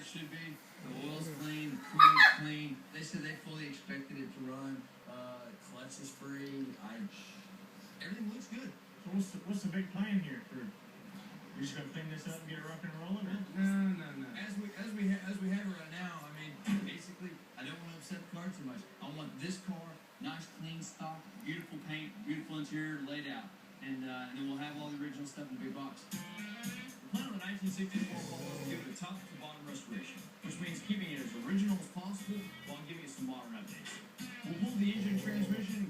it should be. The oil's clean, the cooler's clean. They said they fully expected it to run. Clutch is free. Everything looks good. So what's the big plan here? You're just gonna clean this up and get it rocking and rolling? No. As we have it right now, I mean, basically, I don't want to upset the car too much. I want this car, nice clean stock, beautiful paint, beautiful interior laid out, and then we'll have all the original stuff in the big box. The plan on the 1964 Polo is to give it a top-to-bottom restoration, which means keeping it as original as possible while giving it some modern updates. We'll pull the engine, transmission,